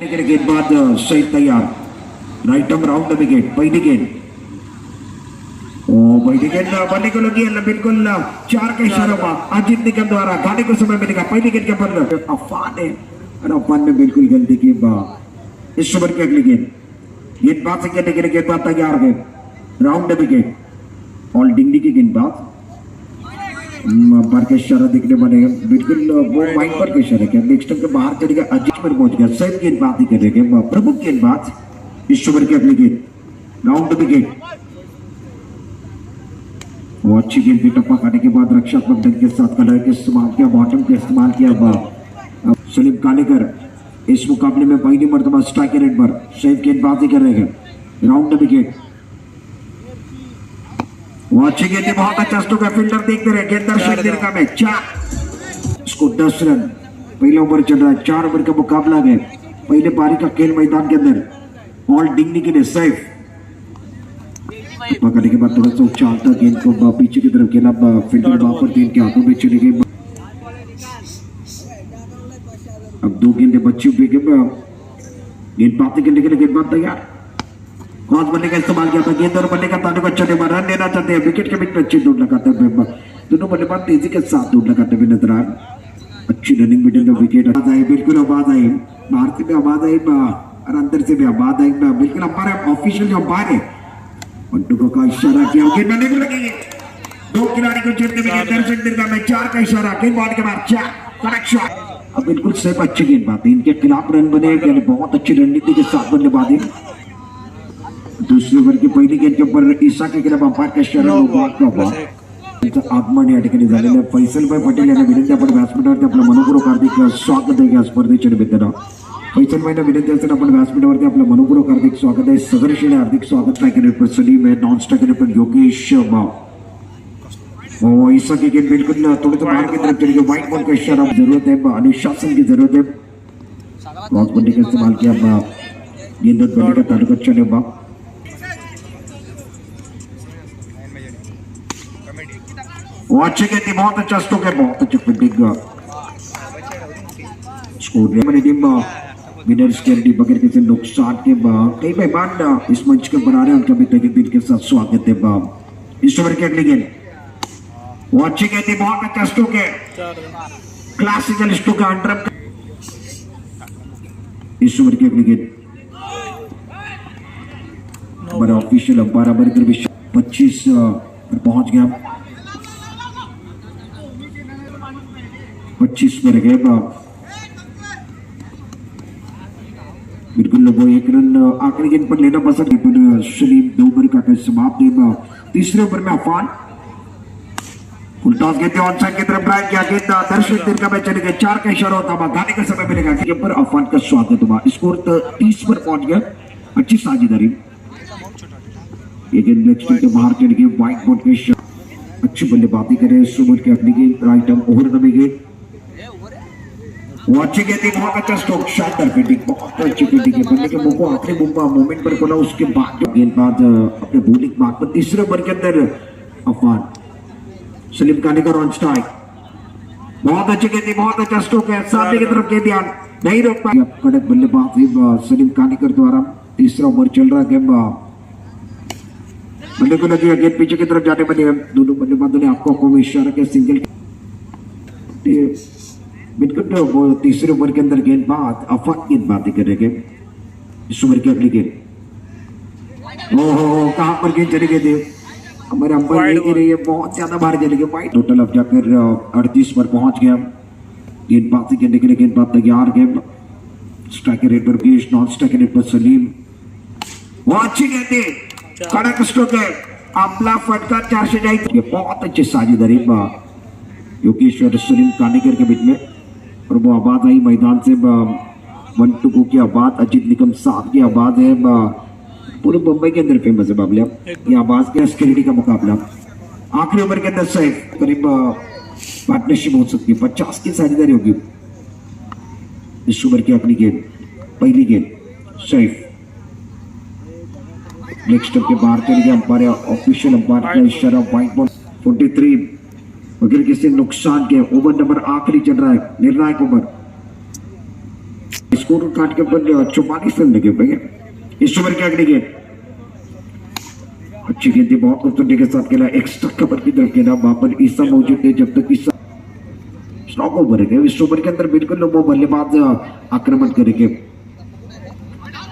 गेंदबाज सही तैयार right arm round the wicket पहली गेंद पहली गेंद बनने को लगी है बिल्कुल 4 के इशारों पर अजीत निकम द्वारा गाने को समय मिलेगा पहली गेंद के पर अफवान है और अफवान ने बिल्कुल गलती की इस ओवर की अगली गेंदबाज से खेलने के लिए गेंदबाज तैयार है round the wicket all Dingli की गेंदबाज बार के इशारा देखने बने बिल्कुल वो वाइड पर के इशारे क्या नेक्स्ट के बाहर चलेगा अजीत पर पहुंच गया सही गेंदबाज ही करेंगे प्रमुख गेंदबाज इस ओवर की अगली गेंद राउंड द विकेट वो अच्छी गेंद टप्पा खाने के बाद रक्षात्मक ढंग के साथ कलर के इस्तेमाल किया बॉटम का इस्तेमाल किया सलीम कालेकर इस मुकाबले में पहली मर्तबा स्ट्राइक रेट पर सही गेंदबाजी कर रहे हैं राउंड द विकेट वो अच्छी गेंद बहुत अच्छा स्ट्रोक है फील्डर देखते रहे गेंद दर्शक दीर्घा में 4 इसको 10 रन पहला ओवर चल रहा है 4 ओवर का मुकाबला है पहले पारी का खेल मैदान के अंदर ऑल डिंगनी के लिए सेफ पकड़ने के बाद थोड़ा सा उछालता गेंद को पीछे की तरफ खेला फील्डर वहां पर गेंद के हाथों में चली गई अब 2 गेंदें बची हुई गेंदबाजी करने के लिए गेंदबाज तैयार क्रॉस बनने का इस्तेमाल किया था गेंद और बनने का ताने को अच्छे रन लेना चाहते हैं विकेट के बीच में अच्छी दौड़ लगाते हैं दोनों बल्लेबाज तेजी के साथ दौड़ लगाते हुए नजर आ अच्छी रनिंग मिडिल में विकेट आवाज आई बिल्कुल आवाज आई बाहर से भी आवाज आई और अंदर से भी आवाज आई बिल्कुल अंपायर ऑफिशियल जो अंपायर है पंटू का इशारा किया गेंद बनने को लगी 2 खिलाड़ी को चेरते हुए दर्शक दीर्घा में 4 का इशारा गेंदबाज के बाद 4 करेक्ट शॉट अब बिल्कुल सेफ अच्छी गेंदबाजी इनके खिलाफ रन बने यानी बहुत अच्छी रणनीति के साथ बल्लेबाजी दूसरी ओवर की पहिली गेंद के ऊपर ईसा के खिलाफ अंपायर का इशारा आगमन या ठिकाणी झालेलं फैसलभाई पटेल यांना विनंती आपण व्यासपीठावरती आपलं मनपूर्वक हार्दिक स्वागत आहे या स्पर्धेच्या निमित्तानं फैसलभाईंना विनंती असेल आपण व्यासपीठावरती आपलं मनपूर्वक हार्दिक स्वागत आहे सहर्षाने हार्दिक स्वागत स्ट्राइकर पर सलीम है नॉन स्ट्राइकर पर योगेश ईसा की गेंद बिल्कुल थोड़ा सा बाहर की तरफ चली गई व्हाइट बॉल का इशारा जरूरत है अनुशासन की जरूरत है क्रॉस बंडी का इस्तेमाल किया गेंद बंडी का ताल्लुक अच्छा नहीं वो अच्छे गेंद बहुत अच्छा स्ट्रोक है बहुत अच्छा फील्डिंग स्कोर टीम विनर्स के लिए बगैर किसी नुकसान के कई मेहमान इस मंच के ऊपर आ रहे हैं उनका भी तहे दिल के साथ स्वागत है इस ओवर की अगली गेंद वो अच्छी गेंद बहुत अच्छा स्ट्रोक है क्लासिकल स्ट्रोक है अंडर इस ओवर की अगली गेंद हमारा ऑफिशियल अंपायर अमरिंदर 25 पर पहुंच गया 25 पर गए बिल्कुल वो 1 रन आखिरी गेंद पर लेना पसंद है सलीम 2 ओवर का समाप्त है तीसरे ओवर में अफान फुल टॉस गेंद ऑन साइड की तरफ ड्राइव किया गेंद दर्शक दीर्घा में चले गए 4 का इशारा होता गाने का समय मिलेगा के पर अफान का स्वागत हुआ स्कोर 30 पर पहुंच गया अच्छी साझेदारी ये गेंद लेग स्टंप के बाहर चली गई व्हाइट बॉल के अच्छी बल्लेबाजी करे इस ओवर की अगली गेंद right arm over the wicket वो अच्छी गेंद बहुत अच्छा स्ट्रोक शानदार फील्डिंग बहुत अच्छी फील्डिंग है बल्ले के मुंह को आखिरी मोमेंट पर खोला उसके बाद गेंदबाज अपने बॉलिंग मार्क पर तीसरे ओवर के अंदर अफवान सलीम कालेकर ऑन स्ट्राइक बहुत अच्छी गेंद बहुत अच्छा स्ट्रोक है सामने की तरफ गेंद ध्यान नहीं रोक पाया कड़क बल्लेबाजी सलीम कालेकर द्वारा तीसरा ओवर चल रहा है बल्ले को लगी गेंद पीछे की तरफ जाने बने दोनों बल्लेबाजों ने आपको इशारा किया सिंगल बिल्कुल वो तीसरे ओवर के अंदर गेंदबाज अफवान गेंदबाजी करेंगे इस ओवर की अगली गेंद ओहो कहां पर गेंद चली गई थी हमारे अंपायर नहीं रही है बहुत ज्यादा बाहर चली गई वाइड टोटल अब जाकर 38 पर पहुंच गया गेंदबाजी करने के लिए गेंदबाज तैयार गेम स्ट्राइकर रेट पर गेश नॉन स्ट्राइकर रेट पर सलीम वो अच्छी गेंद कड़क स्ट्रोक है अपना फटका 4 से जाएगी बहुत अच्छी साझेदारी योगेश और सलीम कालेकर के बीच में और वो आवाज आई मैदान से 1-2 की आवाज अजीत निकम साहब की आवाज है पूरे मुंबई के अंदर फेमस है बाबलिया ये आवाज के सिक्योरिटी का मुकाबला आखिरी ओवर के अंदर सेफ करीब पार्टनरशिप हो सकती है 50 की साझेदारी होगी इस ओवर की अगली गेंद पहली गेंद सेफ लेग स्टंप के बाहर चले गए अंपायर ऑफिशियल अंपायर का इशारा व्हाइट बॉल 43 अगर किसी नुकसान के ओवर नंबर आखिरी चल रहा है निर्णायक ओवर स्कोर काट के ऊपर 44 रन लगे भैया इस ओवर के अगली गेंद अच्छी गेंद बहुत खूबसूरती के साथ खेला एक्स्ट्रा कवर की तरफ खेला वहां पर ईसा मौजूद है जब तक ईसा स्टॉक ओवर है इस ओवर के अंदर बिल्कुल वो बल्लेबाज आक्रमण करेंगे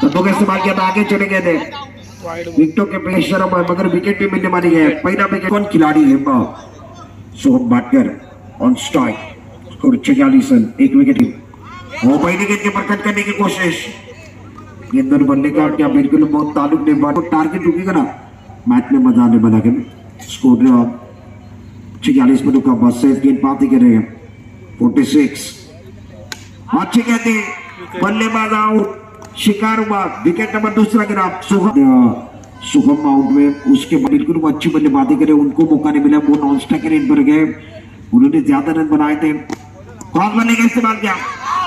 कदों का इस्तेमाल किया आगे चले गए थे विकेटों के प्रेशर मगर विकेट भी मिलने वाली है पहला विकेट कौन खिलाड़ी है Soham Bhatkar on strike score 46 run एक विकेट वो पहली गेंद के बरकत करने की कोशिश गेंदर बनने का क्या बिल्कुल बहुत ताल्लुक नहीं बात टारगेट रुकेगा ना मैच में मजा आने वाला है स्कोर 46 पर रुका बस सेफ गेंद पाते कर रहे हैं 46 अच्छी गेंद बल्लेबाज आउट शिकार हुआ विकेट नंबर दूसरा गिरा सुगम आउट में उसके बिल्कुल वो अच्छी बल्लेबाजी करे उनको मौका नहीं मिला वो नॉन स्ट्राइक रेट पर गए उन्होंने ज्यादा रन बनाए थे कौन बनने का इस्तेमाल किया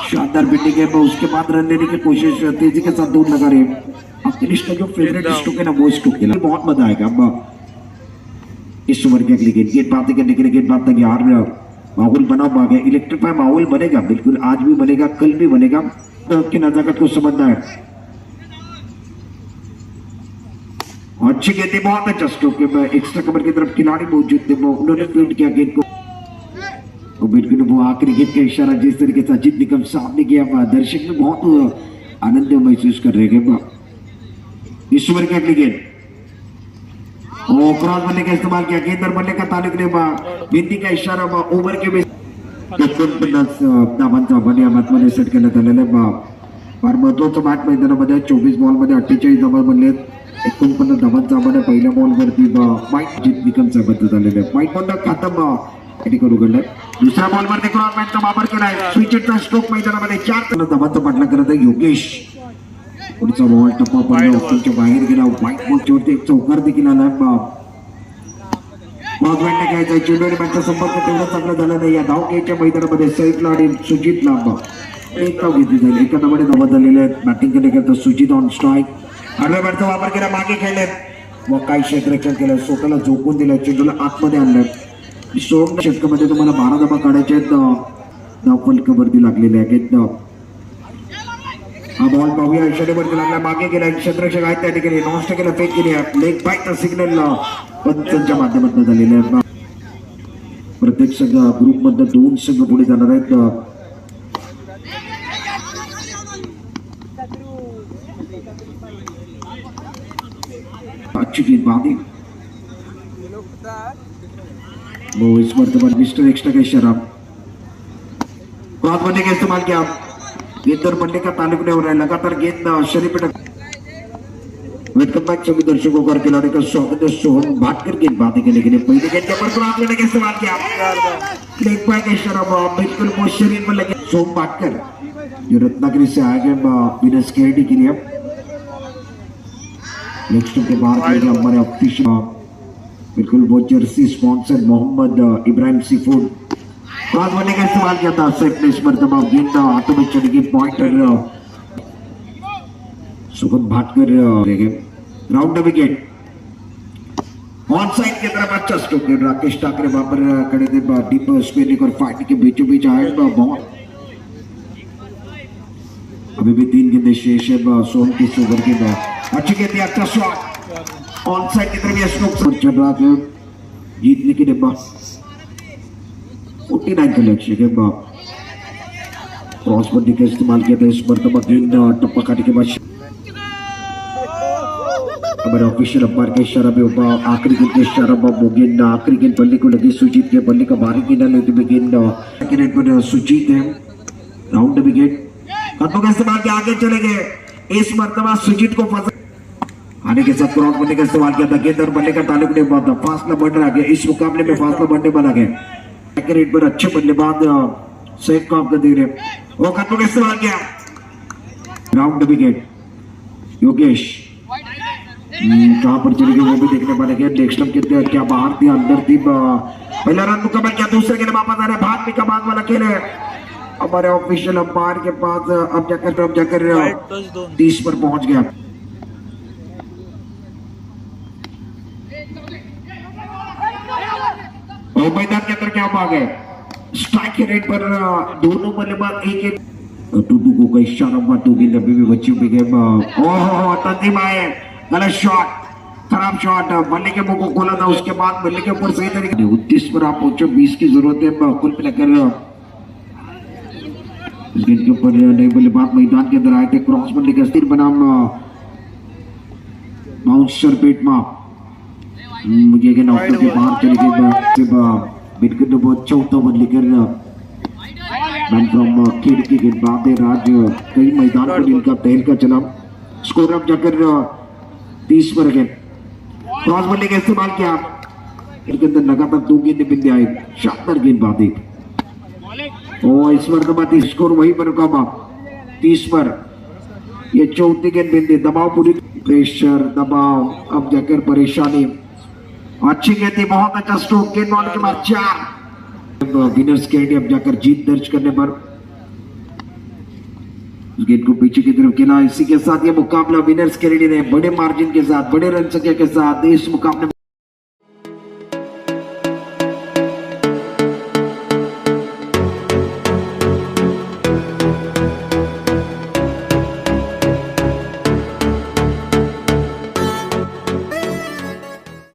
शानदार बिल्डिंग है उसके बाद रन लेने की कोशिश तेजी के साथ दूर लगा रहे अखिलेश का जो फेवरेट स्ट्रोक है ना वो स्ट्रोक खेला बहुत मजा आएगा इस ओवर के अगली गेंद बातें करने के लिए गेंद बात यार माहौल बना हुआ है इलेक्ट्रीफाई माहौल बनेगा बिल्कुल आज भी बनेगा कल भी बनेगा की नजाकत को समझना है अच्छी गेंद बहुत अच्छा स्ट्रोक है एक्स्ट्रा कवर की तरफ खिलाड़ी मौजूद थे उन्होंने फील्ड किया गेंद को बिल्कुल वो आखिरी गेंद का इशारा जिस तरीके से अजीत निकम सामने किया दर्शक में बहुत आनंद महसूस कर रहे हैं इस ओवर की अगली गेंद क्रॉस बनने का इस्तेमाल किया गेंदर बनने का तालिक ने बिंदी का इशारा ओव्हर के बेस 49 धावांचा बने आतमध्ये सेट करण्यात आलेला फार महत्वाचं मॅच मैदानामध्ये 24 बॉलमध्ये 48 धावा बनले 49 धावांचा बने पहिल्या बॉलवरती माईक जीत निकम साहेब झालेले माईक बॉल खाता करू घडलं दुसऱ्या बॉलवरती क्रॉस मॅचचा वापर केलाय स्विचचा स्ट्रोक मैदानामध्ये 4 धावांचा पाठला करत आहे योगेश पुढचा बॉल टप्पा पडला ऑफच्या बाहेर गेला व्हाईट बॉलच्यावरती एक चौकार देखील आला वाघवेंना घ्यायचा चेंडूने मॅचचा संपर्क तेवढा चांगला झाला नाही या धाव घ्यायच्या मैदानामध्ये सईद लाड सुजित लांब एक धाव घेतली जाईल एका धावाने धावा झालेल्या आहेत बॅटिंग करण्याकरता सुजित ऑन स्ट्राईक आडव्या बॅटचा वापर केला मागे खेळले व काही क्षेत्ररक्षण केलं स्वतःला झोपून दिलं चेंडूला आतमध्ये आणलं सोम षटकामध्ये तुम्हाला 12 धावा काढायच्या आहेत धावफलकावरती लागलेले आहेत हा बॉल पाहूया इशारेवरती लागला मागे गेला क्षेत्ररक्षक आहेत त्या ठिकाणी नॉस्ट केला फेक केली लेग बायचा सिग्नल पंचांच्या माध्यमातून झालेले आहे प्रत्येक संघ ग्रुप मधनं 2 संघ पुढे जाणार आहेत अच्छी गेंद बादी वो इस वर्तमान मिस्टर एक्स्ट्रा का इशारा क्रॉस बनने का इस्तेमाल किया गेंदर बनने का ताल्लुक नहीं हो रहा है लगातार गेंद शरीफ पे वेलकम बैक सभी दर्शकों का खिलाड़ी का स्वागत है सोहम भाटकर गेंद बातें करने के लिए पहले गेंद के ऊपर क्रॉस करने का इस्तेमाल किया लेग बाय का इशारा बिल्कुल वो शरीर पर लगे सोहम भाटकर जो रत्नागिरी से आए गए बिना सिक्योरिटी के लिए लेग स्टंप के बाहर के हमारे ऑफिशियल बिल्कुल वो Jersey sponsor Mohammad Ibrahim sea food cross बनने का इस्तेमाल किया था सेफ इस मरतबा गेंद हाथों में चढ़ गई पॉइंटर सुगम Bhatkar round wicket on side की तरफ अच्छा स्ट्रोक है राकेश ठाकरे वहां पर खड़े थे डीप स्पिनिंग और फाइटिंग के बीचों बीच आए बॉल अभी भी 3 गेंदें शेष है सोम की ओवर के बाद अच्छी गेंद अच्छा शॉट ऑन साइड की तरफ यह स्ट्रोक चल रहा है जीतने के डिब्बा 49 का लक्ष्य के बाद क्रॉस बंदी का इस्तेमाल किया था इस मरतबा गेंद टप्पा काटने के बाद हमारे ऑफिशियल अंपायर का इशारा भी होगा आखिरी गेंद का इशारा वो गेंद आखिरी गेंद बल्ली को लगी सुजीत के बल्ली का बाहरी गेंद लेते हुए गेंद सेकंड पर सुजीत है राउंड विकेट कदमों का इस्तेमाल किया आगे चले गए इस मरतबा सुजीत को फंसा आने के साथ क्रॉस बंदी का इस्तेमाल किया था गेंद और बल्ले का ताल्लुक नहीं हुआ था फासला बढ़ रहा है इस मुकाबले में फासला बढ़ने वाला है रेट पर अच्छे बल्लेबाज सेफ काम कर दे रहे वो कदमों का इस्तेमाल किया राउंड विकेट योगेश कहां पर चली गई वो भी देखने वाले हैं नेक्स्ट टाइम कितने क्या बाहर थी अंदर थी पहला रन मुकम्मल किया दूसरे के लिए वापस आ रहे भाग भी कमाल वाला खेल है हमारे ऑफिशियल अंपायर के पास अब जाकर 30 पर पहुंच गया और मैदान के अंदर क्या भाग है स्ट्राइक के रेट पर दोनों बल्लेबाज एक टूटू को कई इशारा हुआ दो गेंद अभी भी बच्चों पे गेम ओह तंजीम आए गलत शॉट खराब शॉट बल्ले के मुंह को खोला था उसके बाद बल्ले के ऊपर सही तरीके 29 पर आप पहुंचो 20 की जरूरत है कुल मिलाकर इस गेंद के ऊपर नई बल्लेबाज मैदान के अंदर आए थे क्रॉस बल्ले का स्थिर बनाम बाउंसर पेट में मुझे के नौकर के बाहर चले गए बिल्कुल बहुत चौथा बल्ले कर मैन फ्रॉम खिड़की के बाद राज कई मैदान पर इनका तहल का चला स्कोर अब जाकर 30 पर गए क्रॉस बल्ले का इस्तेमाल किया इनके अंदर लगातार 2 गेंदें बिंदे आए शानदार गेंदबाजी और इस बार का स्कोर वही पर रुका 30 पर ये चौथी गेंद बिंदे दबाव पूरी प्रेशर दबाव अब जाकर परेशानी अच्छी गेंद थी बहुत अच्छा स्ट्रोक गेंद के बाद 4 विनर्स के अब जाकर जीत दर्ज करने पर उस गेंद को पीछे की तरफ खेला इसी के साथ ये मुकाबला विनर्स के लिए बड़े मार्जिन के साथ बड़े रन संख्या के साथ इस मुकाबले